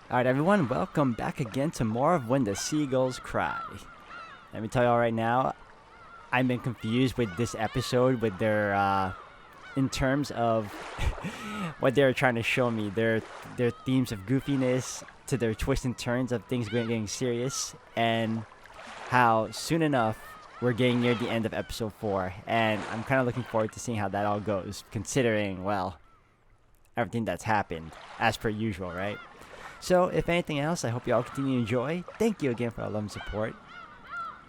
Alright everyone, welcome back again to more of When the Seagulls Cry. Let me tell y'all right now, I've been confused with this episode with their, in terms of what they're trying to show me. Their themes of goofiness to their twists and turns of things getting serious, and how soon enough we're getting near the end of episode 4, and I'm kind of looking forward to seeing how that all goes, considering, well, everything that's happened, as per usual, right? So, if anything else, I hope you all continue to enjoy. Thank you again for all love and support.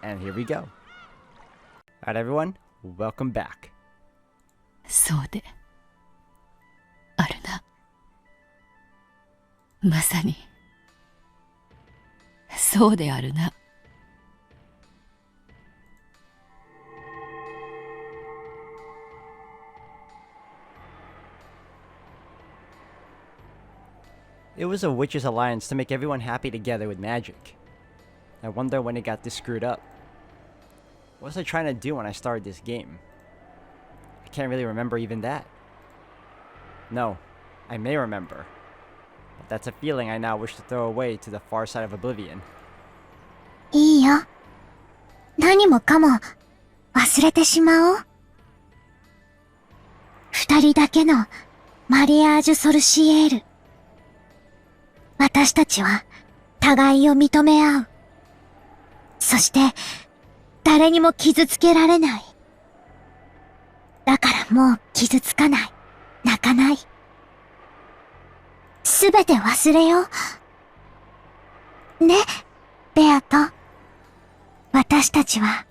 And here we go. Alright everyone, welcome back. そうであるな。まさにそうであるな。It was a witches' alliance to make everyone happy together with magic. I wonder when it got this screwed up. What was I trying to do when I started this game? I can't really remember even that. No, I may remember. But that's a feeling I now wish to throw away to the far side of oblivion. いいよ。何もかも忘れてしまおう。二人だけのマリアージュ・ソルシエール。私たちは互いを認め合う。そして誰にも傷つけられない。だからもう傷つかない。泣かない。すべて忘れよう。ね、ベアと。私たちは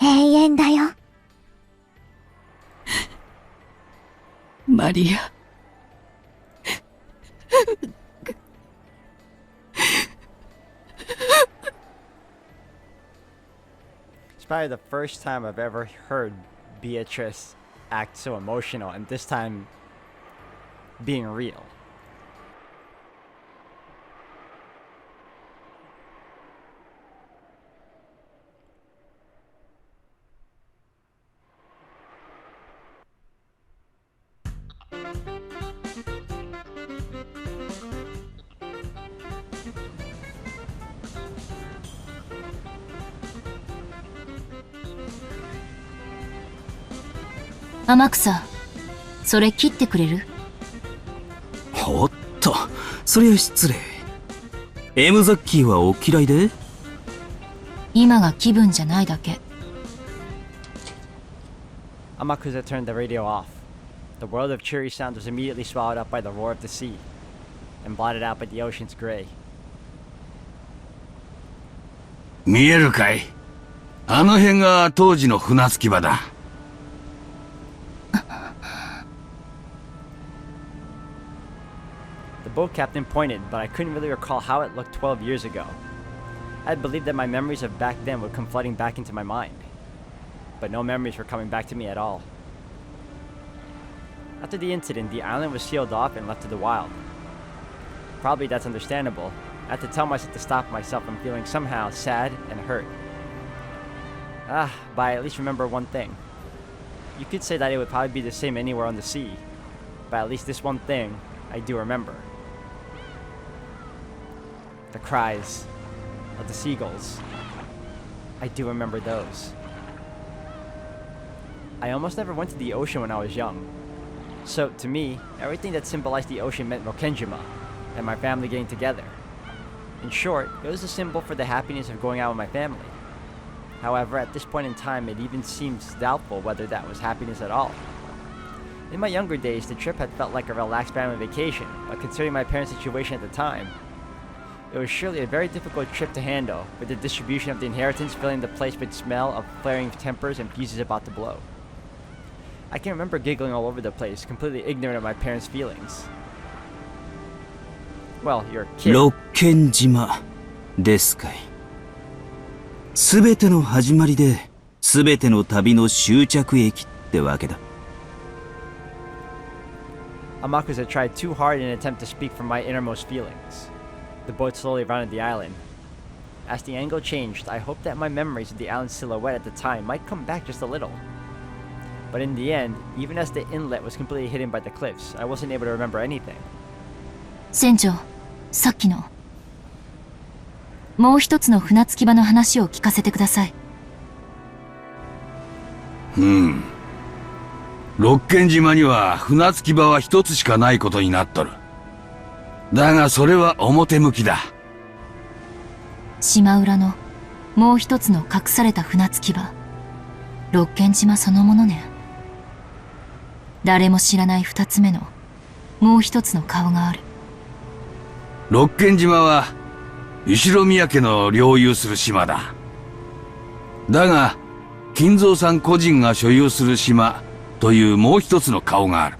永遠だよ。マリア。It's probably the first time I've ever heard Beatrice act so emotional, and this time being real. "天草、それ切ってくれる?" おっと、そりゃ失礼。Mザッキーはお嫌いで？今が気分じゃないだけ。Amakusa turned the radio off. The world of cheery sound was immediately swallowed up by the roar of the sea, and blotted out by the ocean's gray. 見えるかい？あの辺が当時の船着き場だ。The boat captain pointed, but I couldn't really recall how it looked 12 years ago. I had believed that my memories of back then would come flooding back into my mind, but no memories were coming back to me at all. After the incident, the island was sealed off and left to the wild. Probably that's understandable. I had to tell myself to stop myself from feeling somehow sad and hurt. But I at least remember one thing. You could say that it would probably be the same anywhere on the sea, but at least this one thing I do remember. The cries of the seagulls. I do remember those. I almost never went to the ocean when I was young. So, to me, everything that symbolized the ocean meant Rokenjima, and my family getting together. In short, it was a symbol for the happiness of going out with my family. However, at this point in time, it even seems doubtful whether that was happiness at all. In my younger days, the trip had felt like a relaxed family vacation, but considering my parents' situation at the time, it was surely a very difficult trip to handle, with the distribution of the inheritance filling the place with smell of flaring tempers and fuses about to blow. I can remember giggling all over the place, completely ignorant of my parents' feelings. Well, you're a kid. 六軒島ですかい。すべての始まりで、すべての旅の終着駅ってわけだ。Amakusa tried too hard in an attempt to speak from my innermost feelings. The boat slowly rounded the island. As the angle changed, I hoped that my memories of the island's silhouette at the time might come back just a little. But in the end, even as the inlet was completely hidden by the cliffs, I wasn't able to remember anything. 船長、さっきのもう一つの船着き場の話を聞かせてください。六軒島には船着き場は一つしかないことになっとる。だがそれは表向きだ。島裏のもう一つの隠された船着き場、六軒島そのものね。誰も知らない二つ目のもう一つの顔がある。六軒島は後ろ宮家の領有する島だ。だが金蔵さん個人が所有する島というもう一つの顔がある。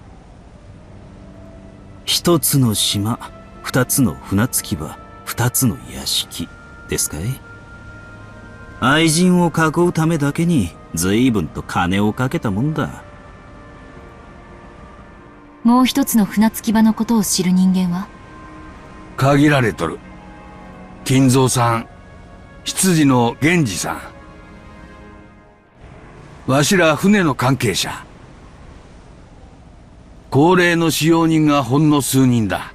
一つの島、二つの船着き場、二つの屋敷ですかい？愛人を囲うためだけに随分と金をかけたもんだ。もう一つの船着き場のことを知る人間は限られとる。金蔵さん、執事の源氏さん、わしら船の関係者、高齢の使用人がほんの数人だ。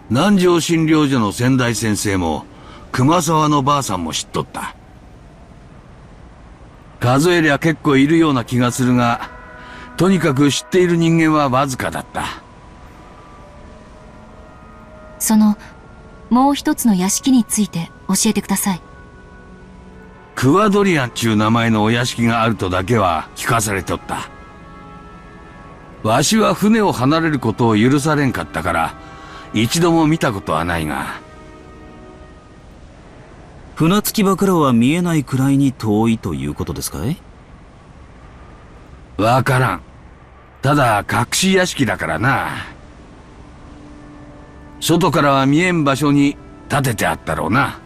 南城診療所の先代先生も熊沢のばあさんも知っとった。数えりゃ結構いるような気がするが、とにかく知っている人間はわずかだった。そのもう一つの屋敷について教えてください。クワドリアンちゅう名前のお屋敷があるとだけは聞かされとった。わしは船を離れることを許されんかったから一度も見たことはないが。船着き場からは見えないくらいに遠いということですかい？わからん。ただ隠し屋敷だからな。外からは見えん場所に建ててあったろうな。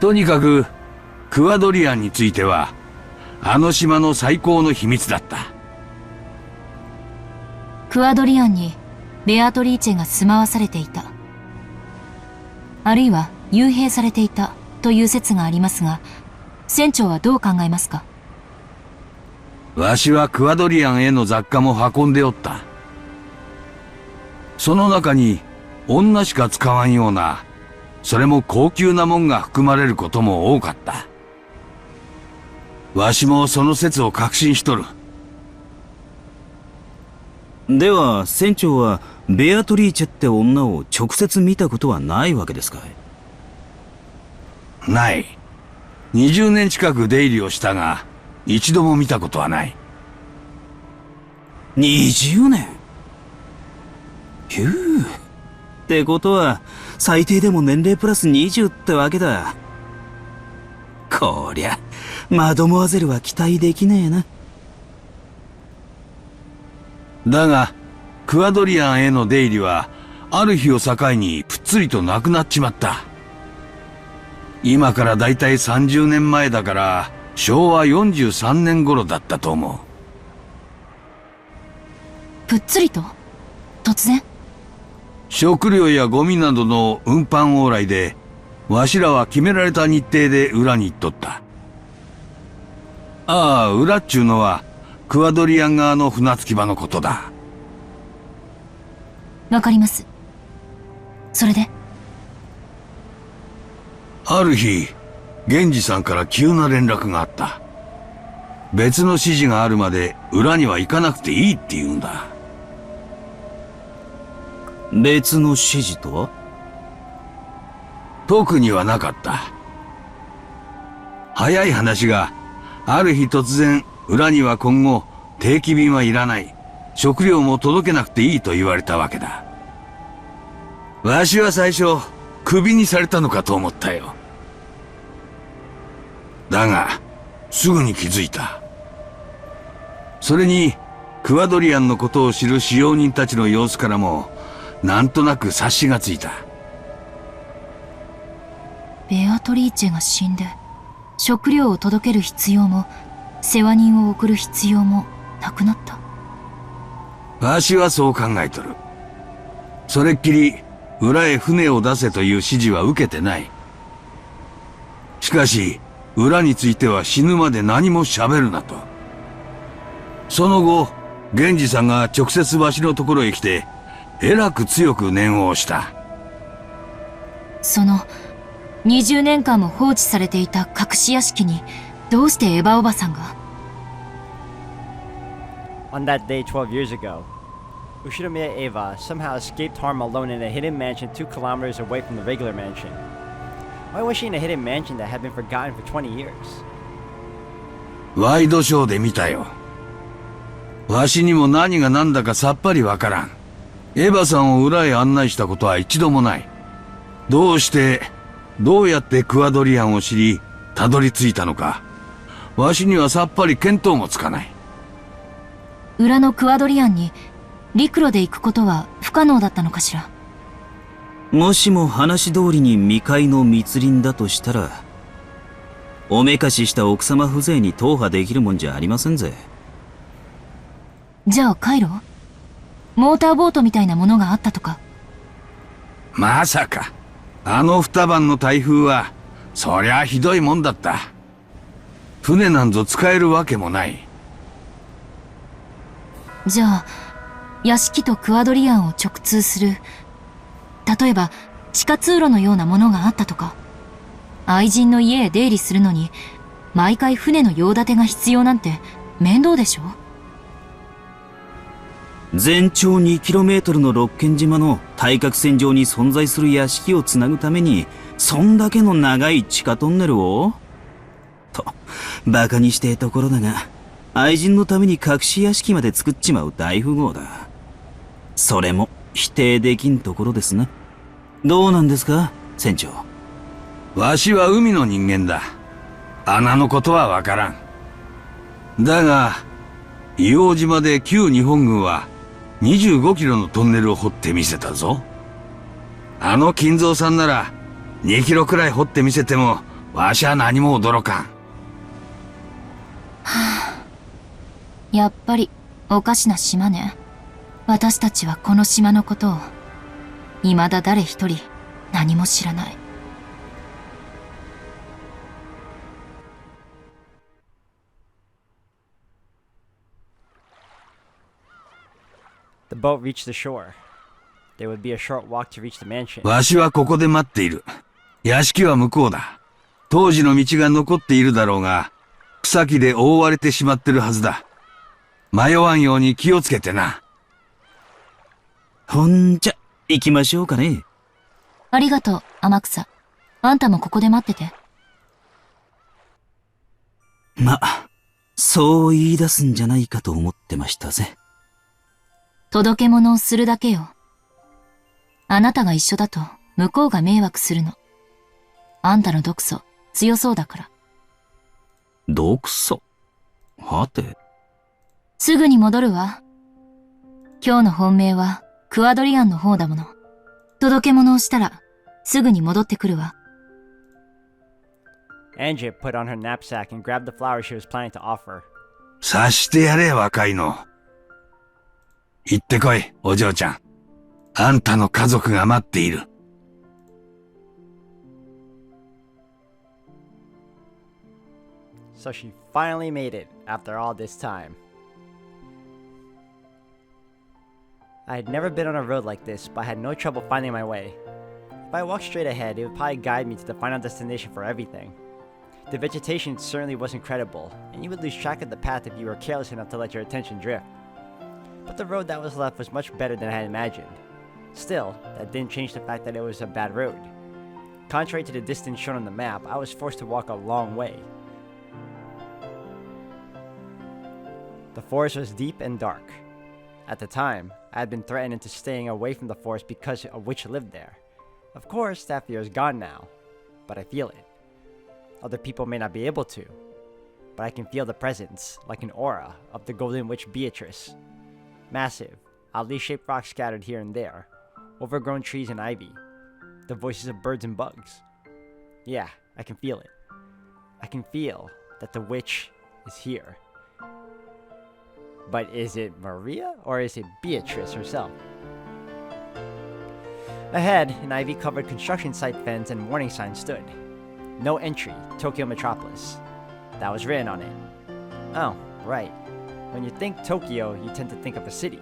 とにかくクワドリアンについてはあの島の最高の秘密だった。クワドリアンにベアトリーチェが住まわされていた、あるいは幽閉されていたという説がありますが、船長はどう考えますか？わしはクワドリアンへの雑貨も運んでおった。その中に女しか使わんような、それも高級なもんが含まれることも多かった。わしもその説を確信しとる。では船長はベアトリーチェって女を直接見たことはないわけですかい？ない。20年近く出入りをしたが一度も見たことはない。20年？ひゅー。ってことは最低でも年齢プラス20ってわけだ。こりゃマドモアゼルは期待できねえな。だがクワドリアンへの出入りはある日を境にぷっつりとなくなっちまった。今からだいたい30年前だから昭和43年頃だったと思う。ぷっつりと突然？食料やゴミなどの運搬往来でわしらは決められた日程で裏に行っとった。ああ、裏っちゅうのはクワドリアン側の船着き場のことだ。わかります。それで？ある日源氏さんから急な連絡があった。別の指示があるまで裏には行かなくていいって言うんだ。別の指示とは？特にはなかった。早い話が、ある日突然裏には今後定期便はいらない、食料も届けなくていいと言われたわけだ。わしは最初クビにされたのかと思ったよ。だがすぐに気づいた。それにクワドリアンのことを知る使用人たちの様子からもなんとなく察しがついた。ベアトリーチェが死んで食料を届ける必要も世話人を送る必要もなくなった。わしはそう考えとる。それっきり裏へ船を出せという指示は受けてない。しかし裏については死ぬまで何も喋るなと。その後源氏さんが直接わしのところへ来てえらく強く念を押した。その20年間も放置されていた隠し屋敷にどうしてエヴァおばさんが？ On that day 12 years ago, Ushidamiya Eva somehow escaped harm alone in a hidden mansion 2 kilometers away from the regular mansion. Why was she in a hidden mansion that had been forgotten for 20 years? ワイドショーで見たよ。わしにも何が何だかさっぱりわからん。エヴァさんを裏へ案内したことは一度もない。どうやってクアドリアンを知り、たどり着いたのか。わしにはさっぱり見当もつかない。裏のクアドリアンに陸路で行くことは不可能だったのかしら。もしも話通りに未開の密林だとしたら、おめかしした奥様風情に踏破できるもんじゃありませんぜ。じゃあ回路？モーターボートみたいなものがあったとか？まさか。あの二晩の台風は、そりゃひどいもんだった。船なんぞ使えるわけもない。じゃあ、屋敷とクアドリアンを直通する、例えば地下通路のようなものがあったとか。愛人の家へ出入りするのに、毎回船の用立てが必要なんて面倒でしょ？全長 2km の六軒島の対角線上に存在する屋敷をつなぐために、そんだけの長い地下トンネルをと、馬鹿にしてえところだが、愛人のために隠し屋敷まで作っちまう大富豪だ。それも否定できんところですな。どうなんですか、船長。わしは海の人間だ。穴のことはわからん。だが、硫黄島で旧日本軍は25キロのトンネルを掘ってみせたぞ。あの金蔵さんなら2キロくらい掘ってみせても、わしは何も驚かん。やっぱりおかしな島ね。私たちはこの島のことを未だ誰一人何も知らない。The boat reached the shore. There would be a short walk to reach the mansion. わしはここで待っている。屋敷は向こうだ。当時の道が残っているだろうが、草木で覆われてしまってるはずだ。迷わんように気をつけてな。ほんじゃ、行きましょうかね。ありがとう、天草。あんたもここで待ってて。ま、そう言い出すんじゃないかと思ってましたぜ。届け物をするだけよ。あなたが一緒だと向こうが迷惑するの。あんたの毒素強そうだから。毒素？はて？すぐに戻るわ。今日の本命はクアドリアンの方だもの。届け物をしたらすぐに戻ってくるわ。Angie put on her knapsack and grabbed the flower she was planning to offer. 察してやれ、若いの。行ってこい、お嬢ちゃん。あんたの家族が待っている。So she finally made it after all this time. I had never been on a road like this, but I had no trouble finding my way. If I walked straight ahead, it would probably guide me to the final destination for everything. The vegetation certainly was incredible, and you would lose track of the path if you were careless enough to let your attention drift. But the road that was left was much better than I had imagined. Still, that didn't change the fact that it was a bad road. Contrary to the distance shown on the map, I was forced to walk a long way. The forest was deep and dark. At the time, I had been threatened into staying away from the forest because a witch lived there. Of course, that fear is gone now, but I feel it. Other people may not be able to, but I can feel the presence, like an aura, of the Golden Witch Beatrice. Massive, oddly shaped rocks scattered here and there, overgrown trees and ivy, the voices of birds and bugs. Yeah, I can feel it. I can feel that the witch is here. But is it Maria or is it Beatrice herself? Ahead, an ivy-covered construction site fence and warning sign stood. No entry, Tokyo Metropolis. That was written on it. Oh, right. When you think Tokyo, you tend to think of a city.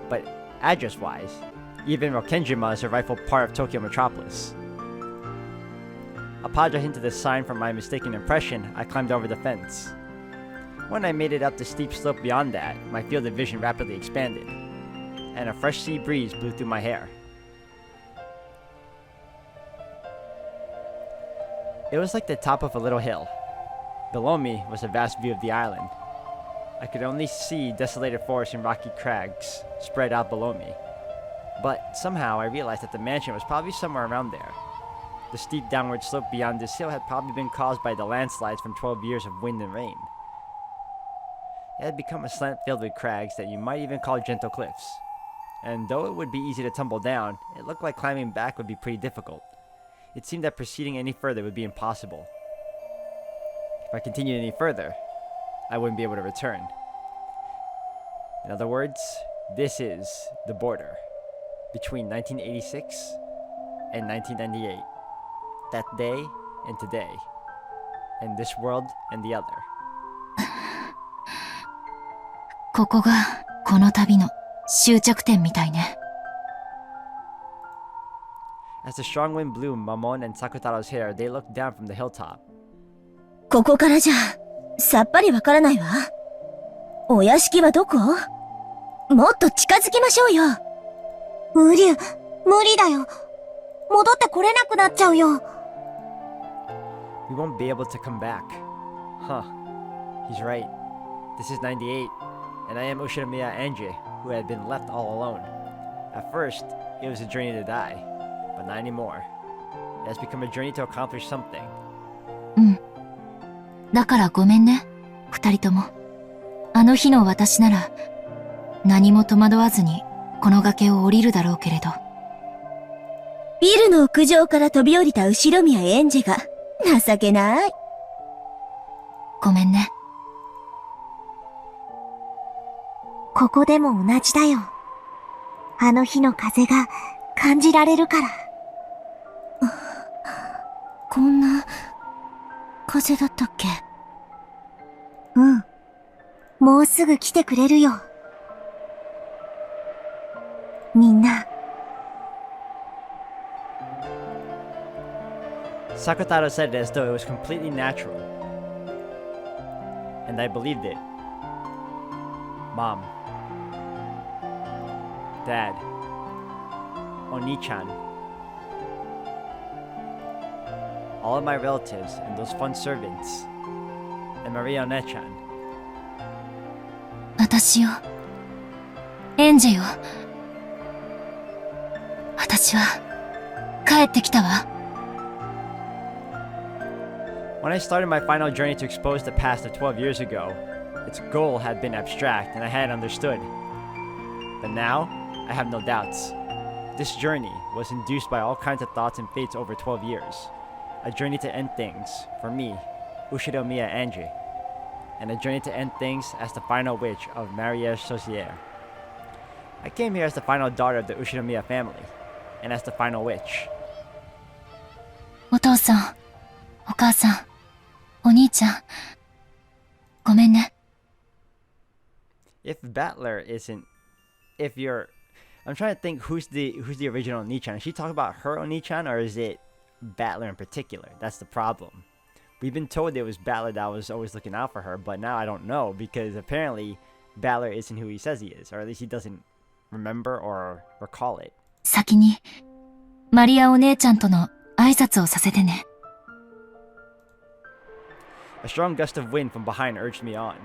But address-wise, Even Rokenjima is a rightful part of Tokyo metropolis. Apologising to the sign for my mistaken impression, I climbed over the fence. When I made it up the steep slope beyond that, my field of vision rapidly expanded, and a fresh sea breeze blew through my hair. It was like the top of a little hill. Below me was a vast view of the island. I could only see desolated forests and rocky crags spread out below me. But somehow I realized that the mansion was probably somewhere around there. The steep downward slope beyond this hill had probably been caused by the landslides from 12 years of wind and rain. It had become a slant filled with crags that you might even call gentle cliffs. And though it would be easy to tumble down, it looked like climbing back would be pretty difficult. It seemed that proceeding any further would be impossible. If I continued any further, I wouldn't be able to return. In other words, this is the border between 1986 and 1998. That day and today. And this world and the other. ここがこの旅の終着点みたいね。As the strong wind blew Mamon and Sakutaro's hair, they looked down from the hilltop. ここからじゃ、さっぱりわからないわ。お屋敷はどこ？もっと近づきましょうよ。無理だよ。戻ってこれなくなっちゃうよ。We won't be able to come back. Huh. He's right. This is 98, and I am Ushinomiya Anji, who had been left all alone. At first, it was a journey to die, but not anymore. It has become a journey to accomplish something. うん。だからごめんね、二人とも。あの日の私なら、何も戸惑わずにこの崖を降りるだろうけれど。ビルの屋上から飛び降りた後宮エンジェが情けない。ごめんね。ここでも同じだよ。あの日の風が感じられるから。こんな風だったっけ？うん。もうすぐ来てくれるよ。みんな。Sakutaro said it as though it was completely natural. And I believed it. Mom. Dad. Oni-chan. All of my relatives and those fun servants. And Maria One-chan. 私よ。エンジェよ。私は帰ってきたわ。When I started my final journey to expose the past of 12 years ago, its goal had been abstract and I hadn't understood. But now, I have no doubts. This journey was induced by all kinds of thoughts and fates over 12 years. A journey to end things, for me, Ushinomiya Anji. And a journey to end things as the final witch of Mariage Saucier. I came here as the final daughter of the Ushinomiya family, and as the final witch. お父さん、お母さん、お兄ちゃん、ごめんね。If Battler isn't, if you're, I'm trying to think who's the original Oni-chan. Is she talking about her Oni-chan or is it Battler in particular? That's the problem. We've been told it was Battler that was always looking out for her, but now I don't know because apparently Battler isn't who he says he is, or at least he doesn't remember or recall it. 先にマリアお姉ちゃんとの挨拶をさせてね。A strong gust of wind from behind urged me on.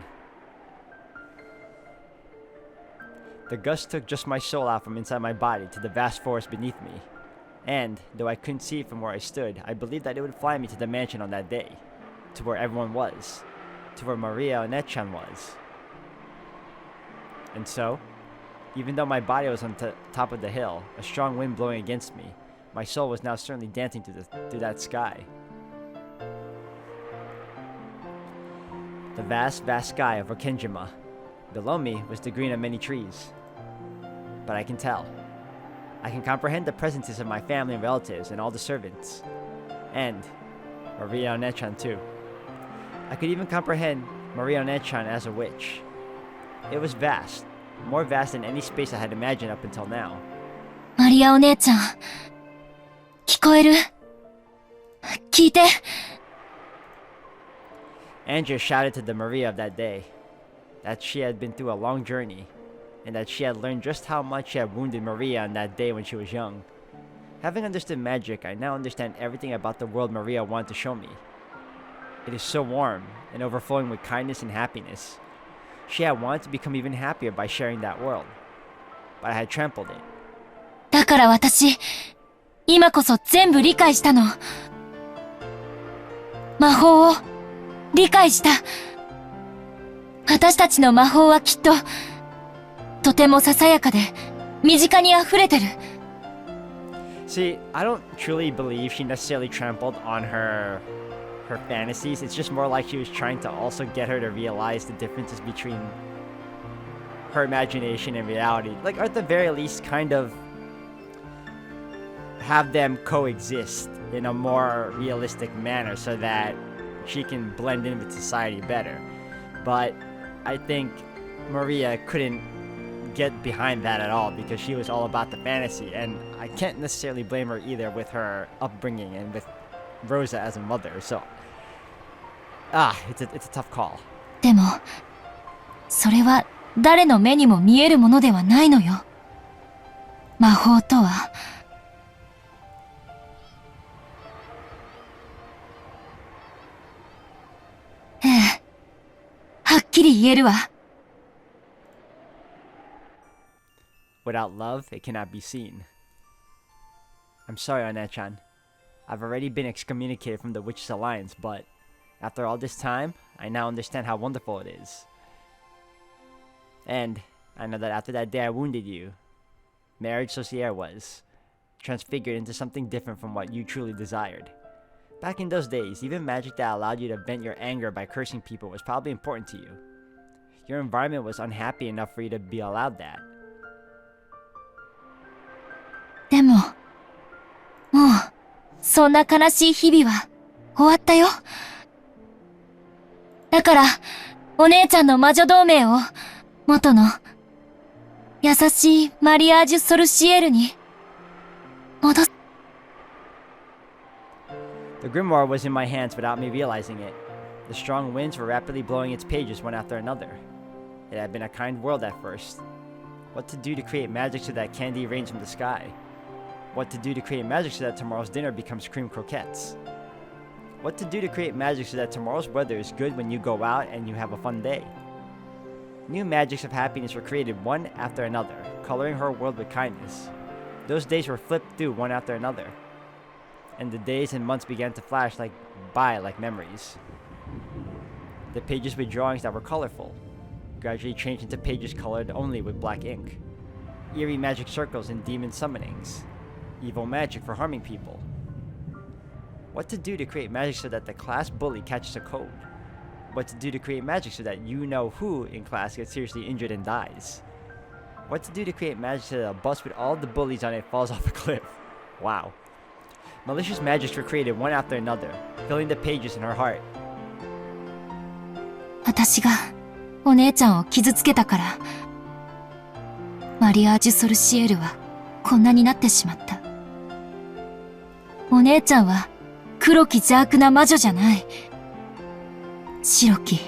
The gust took just my soul out from inside my body to the vast forest beneath me. And, though I couldn't see it from where I stood, I believed that it would fly me to the mansion on that day. To where everyone was. To where Maria One-chan was. And so, even though my body was on top of the hill, a strong wind blowing against me, my soul was now certainly dancing through that sky. The vast, vast sky of Rokenjima. Below me was the green of many trees. But I can tell. I can comprehend the presences of my family and relatives and all the servants. And Maria One-chan too. I could even comprehend Maria One-chan as a witch. It was vast. More vast than any space I had imagined up until now. マリアお姉ちゃん、聞こえる？聞いて。Andrea shouted to the Maria of that day that she had been through a long journey and that she had learned just how much she had wounded Maria on that day when she was young. Having understood magic, I now understand everything about the world Maria wanted to show me. It is so warm and overflowing with kindness and happiness. She had wanted to become even happier by sharing that world, but I had trampled it. だから私、今こそ全部理解したの。魔法を理解した。私たちの魔法はきっと、とてもささやかで、身近に溢れてる。See, I don't truly believe she necessarily trampled on her fantasies. It's just more like she was trying to also get her to realize the differences between her imagination and reality. Like, or at the very least, kind of have them coexist in a more realistic manner so that she can blend in with society better. But I think Maria couldn't get behind that at all because she was all about the fantasy, and I can't necessarily blame her either with her upbringing and with Rosa as a mother. So, it's a tough call. でも、それは誰の目にも見えるものではないのよ。魔法とは。ええ、はっきり言えるわ。Without love, it cannot be seen. I'm sorry, Onechan. I've already been excommunicated from the Witches' Alliance, but after all this time, I now understand how wonderful it is. And I know that after that day I wounded you, marriage Saucier was transfigured into something different from what you truly desired. Back in those days, even magic that allowed you to vent your anger by cursing people was probably important to you. Your environment was unhappy enough for you to be allowed that. でも、もう、そんな悲しい日々は終わったよ。だから、お姉ちゃんの魔女同盟を、元の、優しいマリアージュ・ソルシエルに、戻す。The grimoire was in my hands without me realizing it. The strong winds were rapidly blowing its pages one after another. It had been a kind world at first. What to do to create magic so that candy rains from the sky? What to do to create magic so that tomorrow's dinner becomes cream croquettes? What to do to create magic so that tomorrow's weather is good when you go out and you have a fun day? New magics of happiness were created one after another, coloring her world with kindness. Those days were flipped through one after another, and the days and months began to flash like memories. The pages with drawings that were colorful gradually changed into pages colored only with black ink. Eerie magic circles and demon summonings. Evil magic for harming people. What to do to create magic so that the class bully catches a cold? What to do to create magic so that you know who in class gets seriously injured and dies? What to do to create magic so that a bus with all the bullies on it falls off a cliff? Wow. Malicious magics were created one after another, filling the pages in her heart. 私が、お姉ちゃんを傷つけたから、マリアージュ・ソルシエルは、こんなになってしまった。お姉ちゃんは、黒き邪悪な魔女じゃない。白き、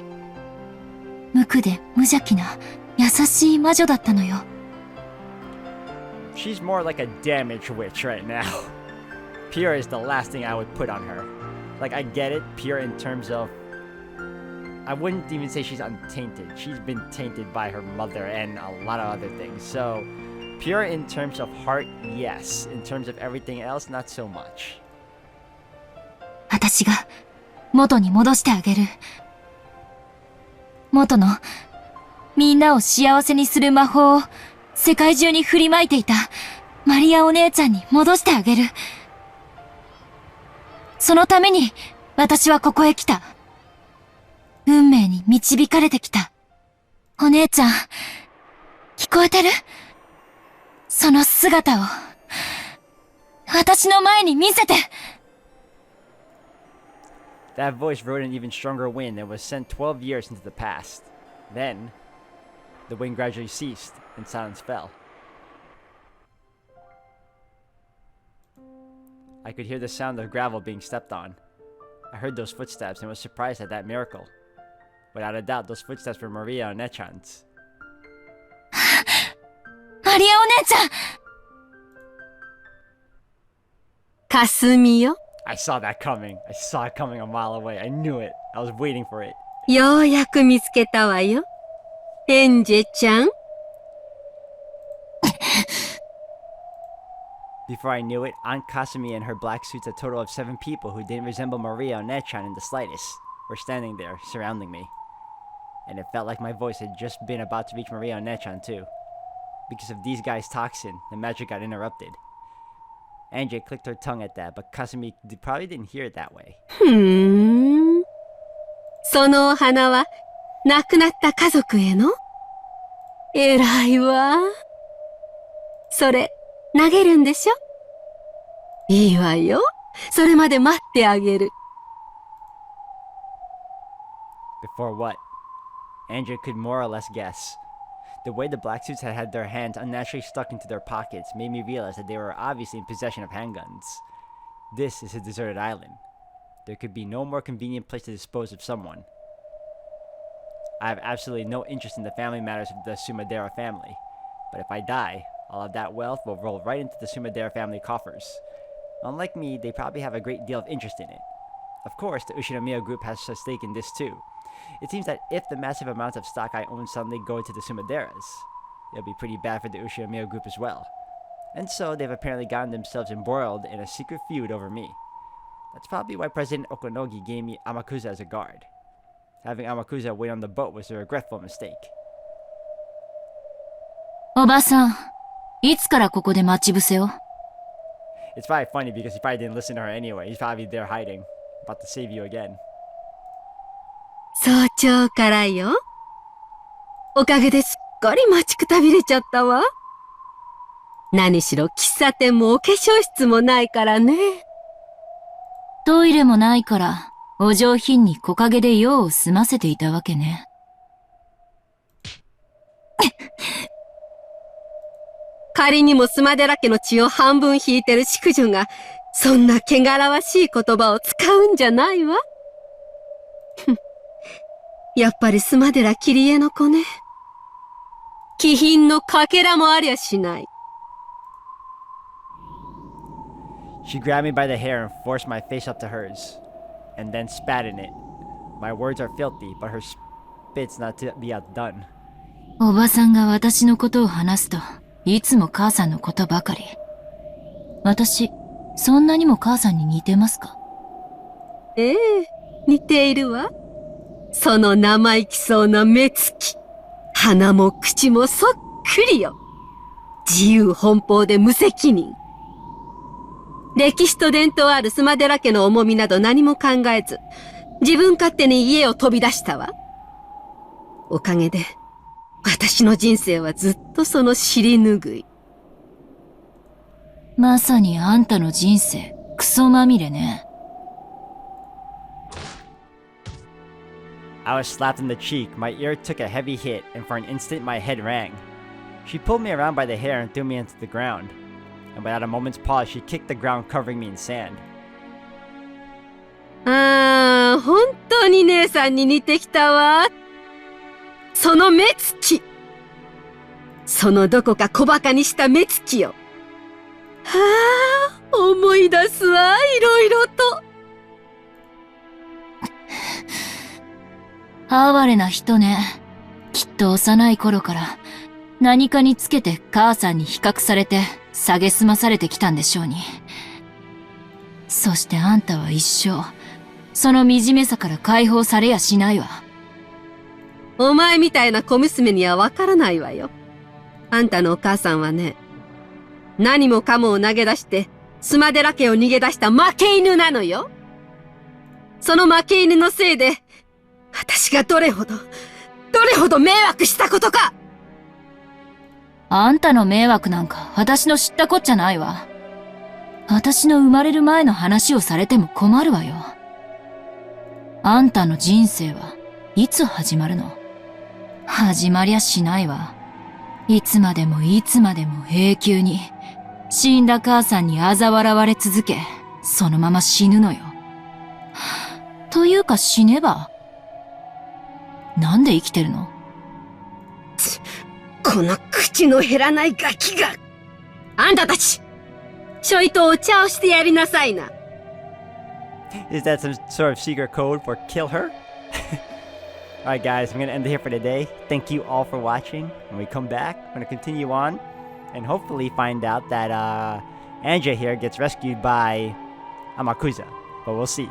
無垢で無邪気な、優しい魔女だったのよ。She's more like a damaged witch right now. Pure is the last thing I would put on her. Like, I get it, pure in terms of... I wouldn't even say she's untainted. She's been tainted by her mother and a lot of other things. So, pure in terms of heart, yes. In terms of everything else, not so much. 私が元に戻してあげる。元のみんなを幸せにする魔法を世界中に振りまいていたマリアお姉ちゃんに戻してあげる。そのために私はここへ来た。運命に導かれてきた。お姉ちゃん、聞こえてる？その姿を私の前に見せて。That voice rode an even stronger wind and was sent 12 years into the past. Then, the wind gradually ceased and silence fell. I could hear the sound of gravel being stepped on. I heard those footsteps and was surprised at that miracle. Without a doubt, those footsteps were Maria and Nechan's. マリアお姉ちゃんかすみよ。 I saw that coming. I saw it coming a mile away. I knew it. I was waiting for it. ようやく見つけたわよ。エンジェちゃん。Before I knew it, Aunt Kasumi and her black suits, a total of 7 people who didn't resemble Maria or Nechan in the slightest, were standing there, surrounding me. And it felt like my voice had just been about to reach Maria and Nechan too. Because of these guys' toxin, the magic got interrupted. Angie clicked her tongue at that, but Kasumi probably didn't hear it that way. そのお花は亡くなった家族への？偉いわ。それ投げるんでしょ？いいわよ。それまで待ってあげる。Before what? Andrea could more or less guess. The way the black suits had their hands unnaturally stuck into their pockets made me realize that they were obviously in possession of handguns. This is a deserted island. There could be no more convenient place to dispose of someone. I have absolutely no interest in the family matters of the Sumadera family, but if I die, all of that wealth will roll right into the Sumadera family coffers. Unlike me, they probably have a great deal of interest in it. Of course, the Ushinomiya group has a stake in this too. It seems that if the massive amounts of stock I own suddenly go to the Sumaderas, it'll be pretty bad for the Ushinomiya group as well. And so they've apparently gotten themselves embroiled in a secret feud over me. That's probably why President Okonogi gave me Amakusa as a guard. Having Amakusa wait on the boat was a regretful mistake. おばさん、いつからここで待ち伏せを？ It's probably funny because he probably didn't listen to her anyway. He's probably there hiding, about to save you again. 早朝からよ。おかげですっかり待ちくたびれちゃったわ。何しろ喫茶店もお化粧室もないからね。トイレもないから、お上品に木陰で用を済ませていたわけね。仮にもスマデラ家の血を半分引いてる淑女が、そんな汚らわしい言葉を使うんじゃないわ。やっぱりスマデラキリエの子ね。気品のかけらもありゃしない。She grabbed me by the hair and forced my face up to hers, and then spat in it. My words are filthy, but her spit's not to be outdone. おばさんが私のことを話すと、いつも母さんのことばかり。私、そんなにも母さんに似てますか？ええ、似ているわ。その生意気そうな目つき。鼻も口もそっくりよ。自由奔放で無責任。歴史と伝統あるスマデラ家の重みなど何も考えず、自分勝手に家を飛び出したわ。おかげで、私の人生はずっとその尻拭い。まさにあんたの人生、クソまみれね。I was slapped in the cheek, my ear took a heavy hit, and for an instant my head rang. She pulled me around by the hair and threw me into the ground. And without a moment's pause, she kicked the ground, covering me in sand. ああ、本当に姉さんに似てきたわ。その目つき。そのどこか小馬鹿にした目つきよ。はあ、思い出すわ、いろいろと。哀れな人ね。きっと幼い頃から何かにつけて母さんに比較されて蔑まされてきたんでしょうに。そしてあんたは一生、その惨めさから解放されやしないわ。お前みたいな小娘にはわからないわよ。あんたのお母さんはね、何もかもを投げ出して、スマデラ家を逃げ出した負け犬なのよ。その負け犬のせいで、私がどれほど迷惑したことか。あんたの迷惑なんか私の知ったこっちゃないわ。私の生まれる前の話をされても困るわよ。あんたの人生はいつ始まるの？始まりゃしないわ。いつまでもいつまでも永久に死んだ母さんに嘲笑われ続け、そのまま死ぬのよ。というか死ねば。なんで生きてるの？この口の減らないガキが。あんたたち、ちょいとお茶をしてやりなさいな。Is that some sort of secret code for kill her? Alright guys, I'm gonna end it here for today. Thank you all for watching. When we come back, I'm gonna continue on and hopefully find out that Anja here gets rescued by Amakusa. But we'll see.